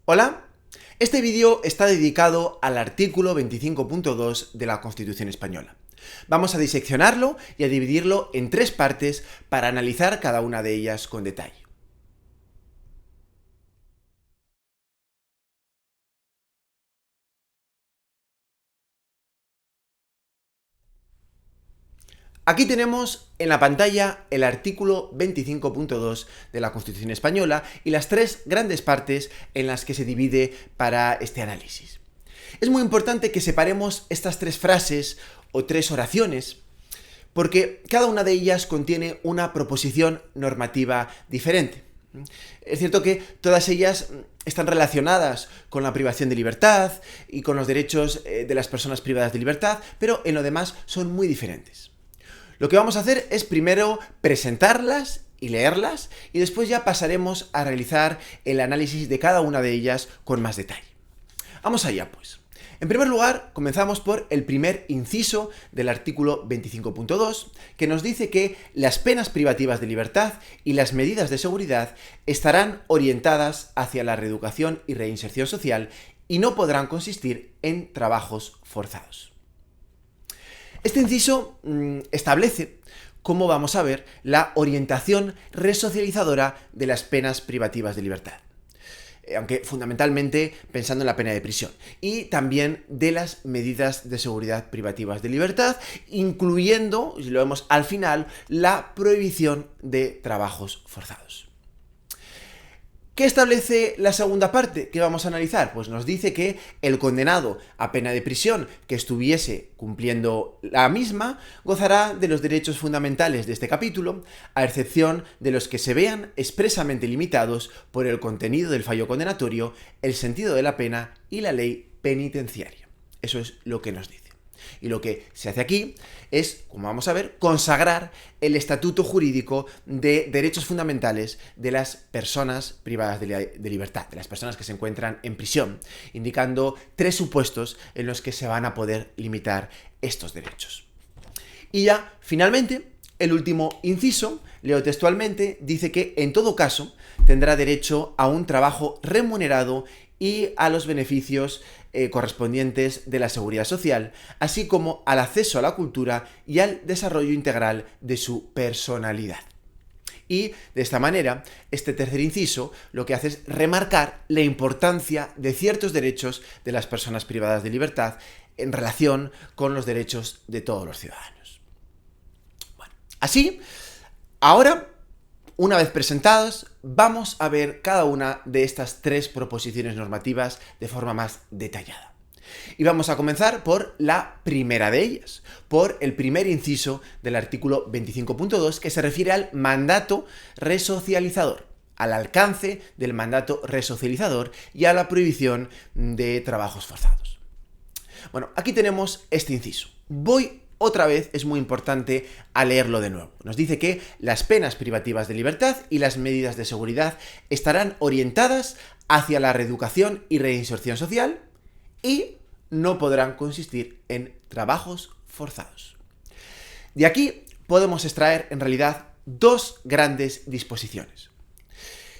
Hola, este vídeo está dedicado al artículo 25.2 de la Constitución española. Vamos a diseccionarlo y a dividirlo en tres partes para analizar cada una de ellas con detalle. Aquí tenemos en la pantalla el artículo 25.2 de la Constitución española y las tres grandes partes en las que se divide para este análisis. Es muy importante que separemos estas tres frases o tres oraciones porque cada una de ellas contiene una proposición normativa diferente. Es cierto que todas ellas están relacionadas con la privación de libertad y con los derechos de las personas privadas de libertad, pero en lo demás son muy diferentes. Lo que vamos a hacer es primero presentarlas y leerlas y después ya pasaremos a realizar el análisis de cada una de ellas con más detalle. Vamos allá pues. En primer lugar, comenzamos por el primer inciso del artículo 25.2, que nos dice que las penas privativas de libertad y las medidas de seguridad estarán orientadas hacia la reeducación y reinserción social y no podrán consistir en trabajos forzados. Este inciso establece, como vamos a ver, la orientación resocializadora de las penas privativas de libertad, aunque fundamentalmente pensando en la pena de prisión, y también de las medidas de seguridad privativas de libertad, incluyendo, si lo vemos al final, la prohibición de trabajos forzados. ¿Qué establece la segunda parte que vamos a analizar? Pues nos dice que el condenado a pena de prisión que estuviese cumpliendo la misma gozará de los derechos fundamentales de este capítulo, a excepción de los que se vean expresamente limitados por el contenido del fallo condenatorio, el sentido de la pena y la ley penitenciaria. Eso es lo que nos dice. Y lo que se hace aquí es, como vamos a ver, consagrar el estatuto jurídico de derechos fundamentales de las personas privadas de libertad, de las personas que se encuentran en prisión, indicando tres supuestos en los que se van a poder limitar estos derechos. Y ya, finalmente, el último inciso, leo textualmente, dice que en todo caso tendrá derecho a un trabajo remunerado y a los beneficios correspondientes de la seguridad social, así como al acceso a la cultura y al desarrollo integral de su personalidad. Y de esta manera, este tercer inciso lo que hace es remarcar la importancia de ciertos derechos de las personas privadas de libertad en relación con los derechos de todos los ciudadanos. Bueno, así, ahora, una vez presentados, vamos a ver cada una de estas tres proposiciones normativas de forma más detallada. Y vamos a comenzar por la primera de ellas, por el primer inciso del artículo 25.2, que se refiere al mandato resocializador, al alcance del mandato resocializador y a la prohibición de trabajos forzados. Bueno, aquí tenemos este inciso. Otra vez es muy importante a leerlo de nuevo. Nos dice que las penas privativas de libertad y las medidas de seguridad estarán orientadas hacia la reeducación y reinserción social y no podrán consistir en trabajos forzados. De aquí podemos extraer en realidad dos grandes disposiciones,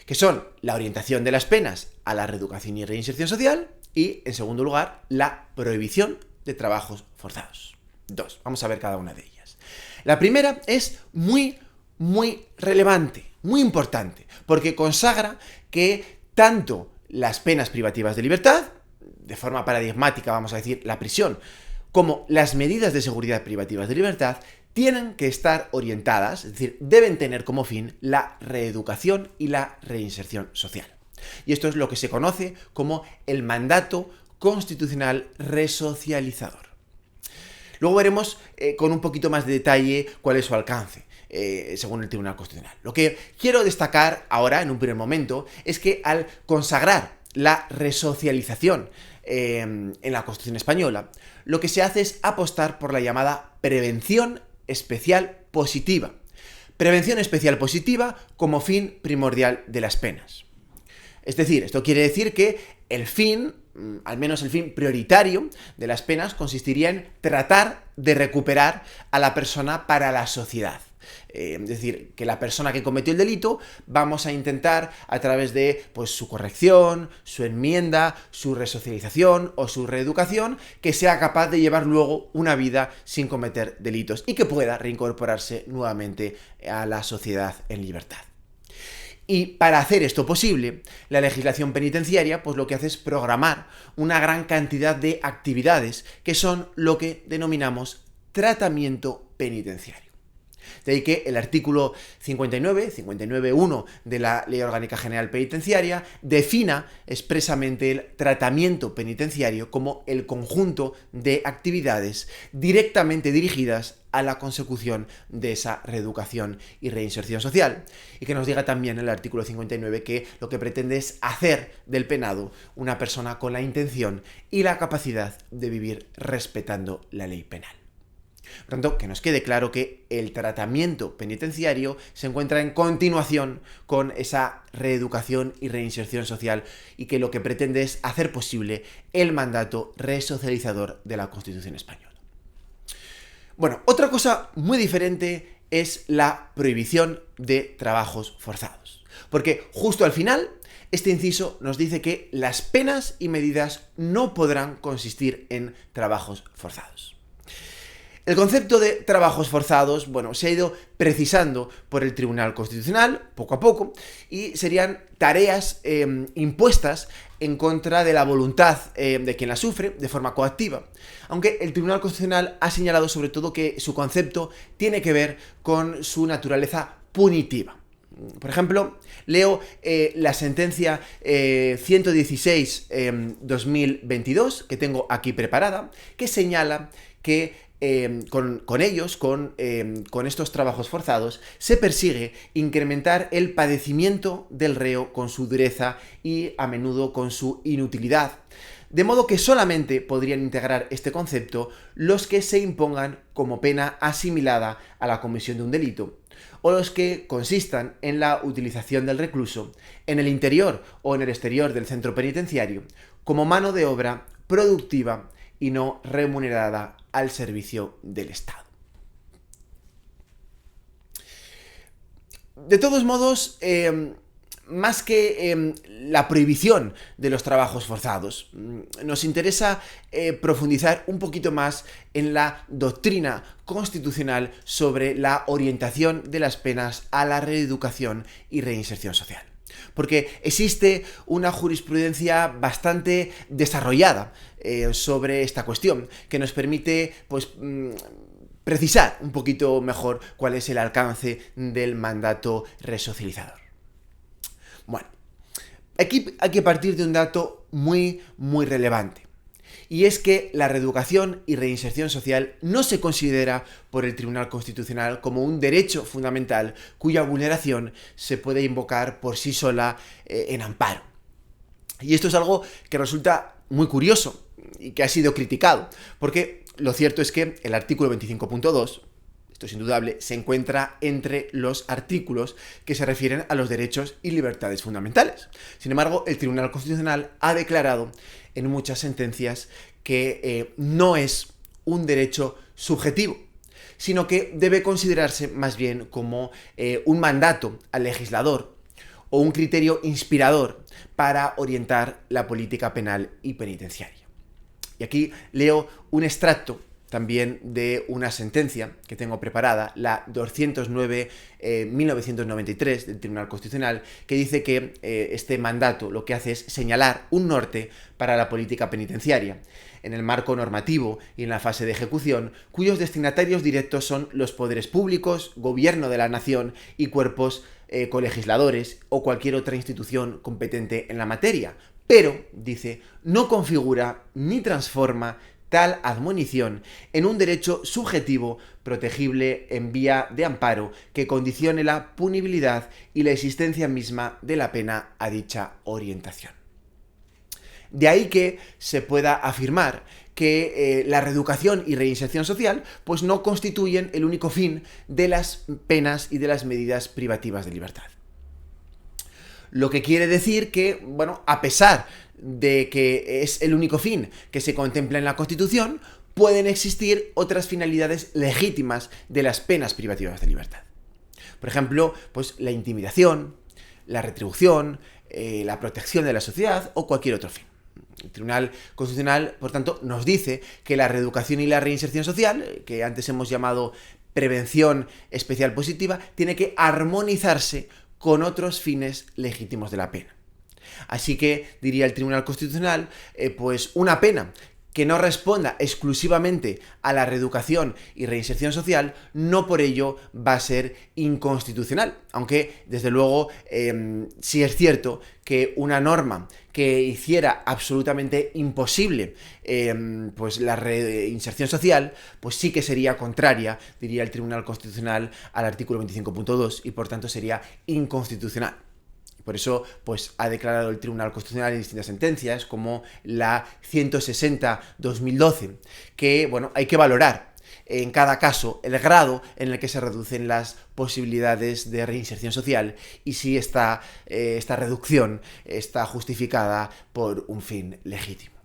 que son la orientación de las penas a la reeducación y reinserción social y, en segundo lugar, la prohibición de trabajos forzados. Dos. Vamos a ver cada una de ellas. La primera es muy relevante, muy importante, porque consagra que tanto las penas privativas de libertad, de forma paradigmática vamos a decir la prisión, como las medidas de seguridad privativas de libertad, tienen que estar orientadas, es decir, deben tener como fin la reeducación y la reinserción social. Y esto es lo que se conoce como el mandato constitucional resocializador. Luego veremos con un poquito más de detalle cuál es su alcance, según el Tribunal Constitucional. Lo que quiero destacar ahora, en un primer momento, es que al consagrar la resocialización en la Constitución española, lo que se hace es apostar por la llamada prevención especial positiva. Prevención especial positiva como fin primordial de las penas. Es decir, esto quiere decir que el fin, al menos el fin prioritario de las penas, consistiría en tratar de recuperar a la persona para la sociedad. Es decir, que la persona que cometió el delito vamos a intentar a través de pues, su corrección, su enmienda, su resocialización o su reeducación, que sea capaz de llevar luego una vida sin cometer delitos y que pueda reincorporarse nuevamente a la sociedad en libertad. Y para hacer esto posible, la legislación penitenciaria pues lo que hace es programar una gran cantidad de actividades que son lo que denominamos tratamiento penitenciario. De ahí que el artículo 59.1 de la Ley Orgánica General Penitenciaria defina expresamente el tratamiento penitenciario como el conjunto de actividades directamente dirigidas a la consecución de esa reeducación y reinserción social. Y que nos diga también el artículo 59 que lo que pretende es hacer del penado una persona con la intención y la capacidad de vivir respetando la ley penal. Por tanto, que nos quede claro que el tratamiento penitenciario se encuentra en continuación con esa reeducación y reinserción social y que lo que pretende es hacer posible el mandato resocializador de la Constitución española. Bueno, otra cosa muy diferente es la prohibición de trabajos forzados. Porque justo al final, este inciso nos dice que las penas y medidas no podrán consistir en trabajos forzados. El concepto de trabajos forzados, bueno, se ha ido precisando por el Tribunal Constitucional poco a poco y serían tareas impuestas en contra de la voluntad de quien la sufre de forma coactiva. Aunque el Tribunal Constitucional ha señalado sobre todo que su concepto tiene que ver con su naturaleza punitiva. Por ejemplo, leo la sentencia 116-2022 que tengo aquí preparada, que señala que con estos trabajos forzados, se persigue incrementar el padecimiento del reo con su dureza y a menudo con su inutilidad. De modo que solamente podrían integrar este concepto los que se impongan como pena asimilada a la comisión de un delito, o los que consistan en la utilización del recluso en el interior o en el exterior del centro penitenciario como mano de obra productiva y no remunerada al servicio del Estado. De todos modos, más que la prohibición de los trabajos forzados, nos interesa profundizar un poquito más en la doctrina constitucional sobre la orientación de las penas a la reeducación y reinserción social. Porque existe una jurisprudencia bastante desarrollada sobre esta cuestión, que nos permite pues, precisar un poquito mejor cuál es el alcance del mandato resocializador. Bueno, aquí hay que partir de un dato muy relevante. Y es que la reeducación y reinserción social no se considera por el Tribunal Constitucional como un derecho fundamental cuya vulneración se puede invocar por sí sola en amparo. Y esto es algo que resulta muy curioso y que ha sido criticado, porque lo cierto es que el artículo 25.2, esto es indudable, se encuentra entre los artículos que se refieren a los derechos y libertades fundamentales. Sin embargo, el Tribunal Constitucional ha declarado en muchas sentencias que no es un derecho subjetivo, sino que debe considerarse más bien como un mandato al legislador o un criterio inspirador para orientar la política penal y penitenciaria. Y aquí leo un extracto también de una sentencia que tengo preparada, la 209-1993 del Tribunal Constitucional, que dice que este mandato lo que hace es señalar un norte para la política penitenciaria, en el marco normativo y en la fase de ejecución, cuyos destinatarios directos son los poderes públicos, gobierno de la nación y cuerpos colegisladores o cualquier otra institución competente en la materia. Pero, dice, no configura ni transforma tal admonición en un derecho subjetivo protegible en vía de amparo que condicione la punibilidad y la existencia misma de la pena a dicha orientación. De ahí que se pueda afirmar que la reeducación y reinserción social pues no constituyen el único fin de las penas y de las medidas privativas de libertad. Lo que quiere decir que, bueno, a pesar de que es el único fin que se contempla en la Constitución, pueden existir otras finalidades legítimas de las penas privativas de libertad. Por ejemplo, pues la intimidación, la retribución, la protección de la sociedad o cualquier otro fin. El Tribunal Constitucional, por tanto, nos dice que la reeducación y la reinserción social, que antes hemos llamado prevención especial positiva, tiene que armonizarse con otros fines legítimos de la pena. Así que, diría el Tribunal Constitucional, pues una pena que no responda exclusivamente a la reeducación y reinserción social, no por ello va a ser inconstitucional. Aunque, desde luego, sí es cierto que una norma que hiciera absolutamente imposible pues la reinserción social, pues sí que sería contraria, diría el Tribunal Constitucional, al artículo 25.2 y por tanto sería inconstitucional. Por eso, pues, ha declarado el Tribunal Constitucional en distintas sentencias, como la 160/2012, que, bueno, hay que valorar en cada caso el grado en el que se reducen las posibilidades de reinserción social y si esta reducción está justificada por un fin legítimo.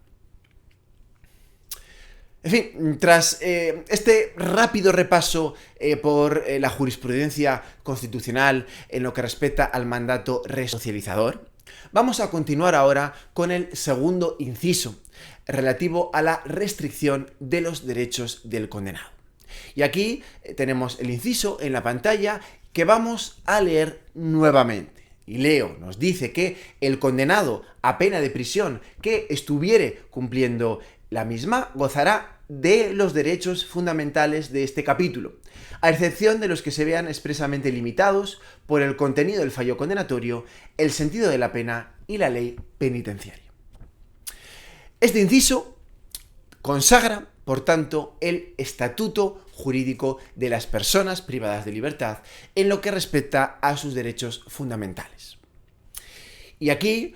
En fin, tras este rápido repaso por la jurisprudencia constitucional en lo que respecta al mandato resocializador, vamos a continuar ahora con el segundo inciso, relativo a la restricción de los derechos del condenado. Y aquí tenemos el inciso en la pantalla que vamos a leer nuevamente. Y leo, nos dice que el condenado a pena de prisión que estuviere cumpliendo la misma gozará de los derechos fundamentales de este capítulo, a excepción de los que se vean expresamente limitados por el contenido del fallo condenatorio, el sentido de la pena y la ley penitenciaria. Este inciso consagra, por tanto, el estatuto jurídico de las personas privadas de libertad en lo que respecta a sus derechos fundamentales. Y aquí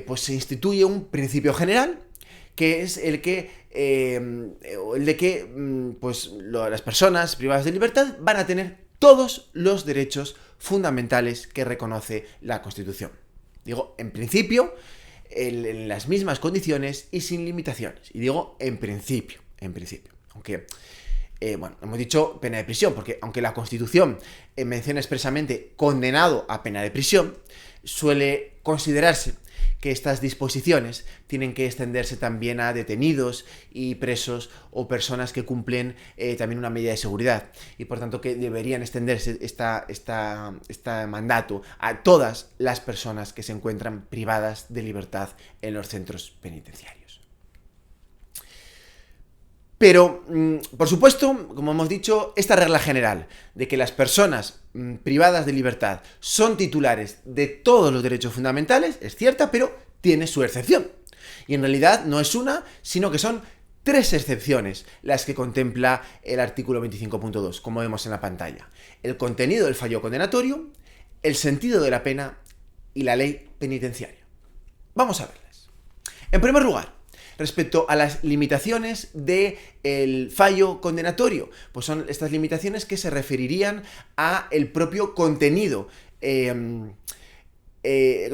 pues se instituye un principio general que es el de que pues, las personas privadas de libertad van a tener todos los derechos fundamentales que reconoce la Constitución. Digo, en principio, en las mismas condiciones y sin limitaciones. Y digo, en principio. Aunque, bueno, hemos dicho pena de prisión, porque aunque la Constitución menciona expresamente condenado a pena de prisión, suele considerarse que estas disposiciones tienen que extenderse también a detenidos y presos o personas que cumplen también una medida de seguridad y por tanto que deberían extenderse este mandato a todas las personas que se encuentran privadas de libertad en los centros penitenciarios. Pero, por supuesto, como hemos dicho, esta regla general de que las personas privadas de libertad son titulares de todos los derechos fundamentales es cierta, pero tiene su excepción. Y en realidad no es una, sino que son 3 excepciones las que contempla el artículo 25.2, como vemos en la pantalla. El contenido del fallo condenatorio, el sentido de la pena y la ley penitenciaria. Vamos a verlas. En primer lugar, respecto a las limitaciones del fallo condenatorio, pues son estas limitaciones que se referirían a el propio contenido, el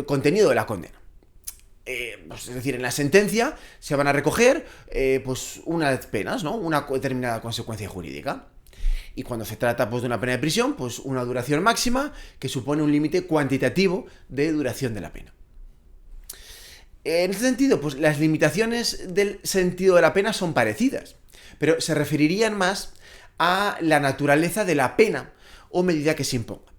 contenido de la condena. Pues es decir, en la sentencia se van a recoger pues unas penas, ¿no? Una determinada consecuencia jurídica. Y cuando se trata pues, de una pena de prisión, pues una duración máxima que supone un límite cuantitativo de duración de la pena. En ese sentido, pues las limitaciones del sentido de la pena son parecidas, pero se referirían más a la naturaleza de la pena o medida que se imponga.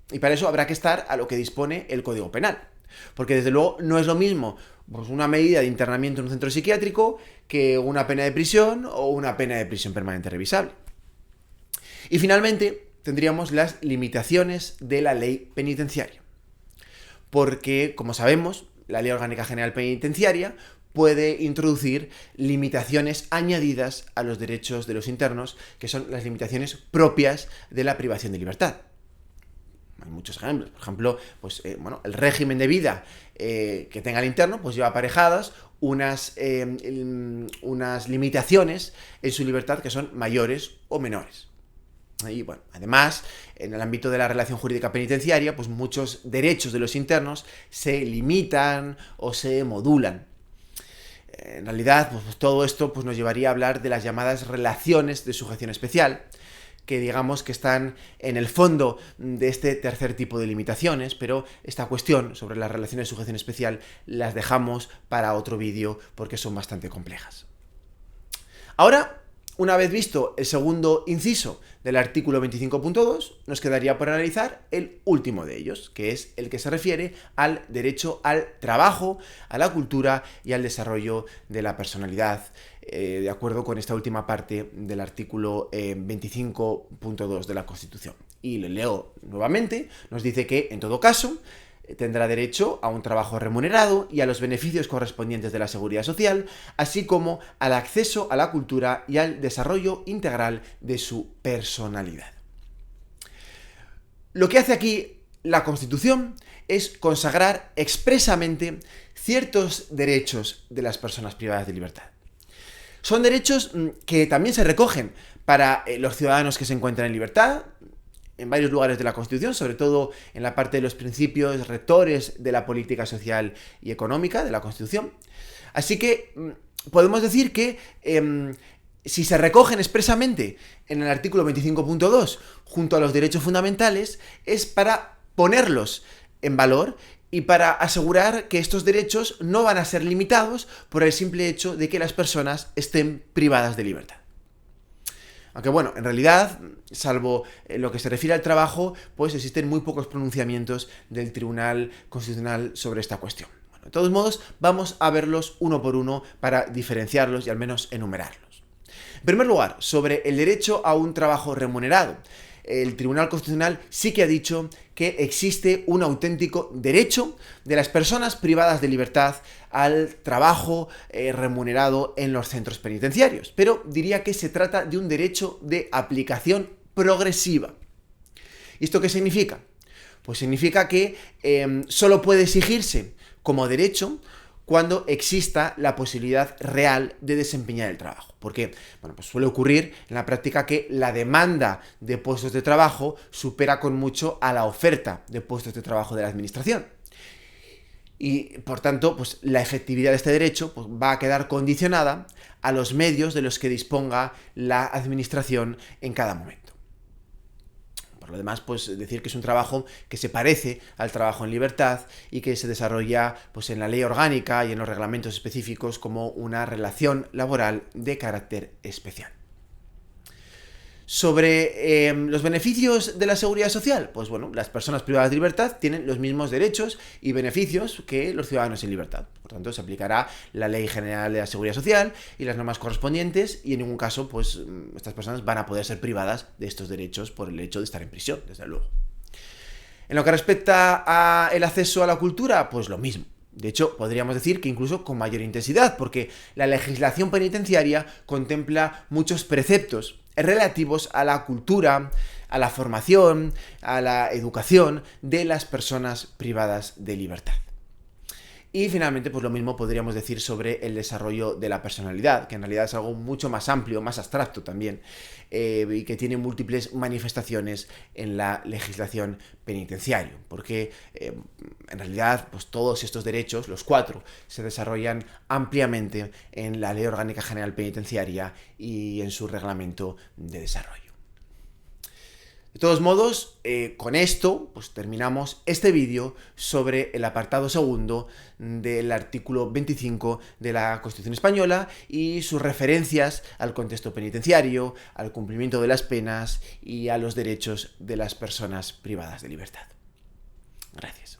Y para eso habrá que estar a lo que dispone el Código Penal. Porque desde luego no es lo mismo pues, una medida de internamiento en un centro psiquiátrico que una pena de prisión o una pena de prisión permanente revisable. Y finalmente tendríamos las limitaciones de la ley penitenciaria. Porque, como sabemos, la Ley Orgánica General Penitenciaria puede introducir limitaciones añadidas a los derechos de los internos, que son las limitaciones propias de la privación de libertad. Hay muchos ejemplos. Por ejemplo, pues, el régimen de vida que tenga el interno pues lleva aparejadas unas limitaciones en su libertad que son mayores o menores. Y bueno, además, en el ámbito de la relación jurídica penitenciaria, pues muchos derechos de los internos se limitan o se modulan. En realidad, pues todo esto pues, nos llevaría a hablar de las llamadas relaciones de sujeción especial, que digamos que están en el fondo de este tercer tipo de limitaciones, pero esta cuestión sobre las relaciones de sujeción especial las dejamos para otro vídeo porque son bastante complejas. Ahora, una vez visto el segundo inciso del artículo 25.2, nos quedaría por analizar el último de ellos, que es el que se refiere al derecho al trabajo, a la cultura y al desarrollo de la personalidad, de acuerdo con esta última parte del artículo 25.2 de la Constitución. Y lo leo nuevamente, nos dice que, en todo caso, tendrá derecho a un trabajo remunerado y a los beneficios correspondientes de la seguridad social, así como al acceso a la cultura y al desarrollo integral de su personalidad. Lo que hace aquí la Constitución es consagrar expresamente ciertos derechos de las personas privadas de libertad. Son derechos que también se recogen para los ciudadanos que se encuentran en libertad, en varios lugares de la Constitución, sobre todo en la parte de los principios rectores de la política social y económica de la Constitución. Así que podemos decir que si se recogen expresamente en el artículo 25.2 junto a los derechos fundamentales, es para ponerlos en valor y para asegurar que estos derechos no van a ser limitados por el simple hecho de que las personas estén privadas de libertad. Aunque bueno, en realidad, salvo lo que se refiere al trabajo, pues existen muy pocos pronunciamientos del Tribunal Constitucional sobre esta cuestión. Bueno, de todos modos, vamos a verlos uno por uno para diferenciarlos y al menos enumerarlos. En primer lugar, sobre el derecho a un trabajo remunerado. El Tribunal Constitucional sí que ha dicho que existe un auténtico derecho de las personas privadas de libertad al trabajo remunerado en los centros penitenciarios, pero diría que se trata de un derecho de aplicación progresiva. ¿Y esto qué significa? Pues significa que solo puede exigirse como derecho cuando exista la posibilidad real de desempeñar el trabajo. Porque bueno, pues suele ocurrir en la práctica que la demanda de puestos de trabajo supera con mucho a la oferta de puestos de trabajo de la administración. Y por tanto, pues la efectividad de este derecho pues, va a quedar condicionada a los medios de los que disponga la administración en cada momento. Por lo demás, pues decir que es un trabajo que se parece al trabajo en libertad y que se desarrolla pues, en la ley orgánica y en los reglamentos específicos como una relación laboral de carácter especial. Sobre los beneficios de la seguridad social, pues bueno, las personas privadas de libertad tienen los mismos derechos y beneficios que los ciudadanos en libertad. Por tanto, se aplicará la Ley General de la Seguridad Social y las normas correspondientes y en ningún caso, pues estas personas van a poder ser privadas de estos derechos por el hecho de estar en prisión, desde luego. En lo que respecta al acceso a la cultura, pues lo mismo. De hecho, podríamos decir que incluso con mayor intensidad, porque la legislación penitenciaria contempla muchos preceptos relativos a la cultura, a la formación, a la educación de las personas privadas de libertad. Y finalmente, pues lo mismo podríamos decir sobre el desarrollo de la personalidad, que en realidad es algo mucho más amplio, más abstracto también, y que tiene múltiples manifestaciones en la legislación penitenciaria, porque en realidad pues todos estos derechos, los 4, se desarrollan ampliamente en la Ley Orgánica General Penitenciaria y en su reglamento de desarrollo. De todos modos, con esto pues terminamos este vídeo sobre el apartado segundo del artículo 25 de la Constitución Española y sus referencias al contexto penitenciario, al cumplimiento de las penas y a los derechos de las personas privadas de libertad. Gracias.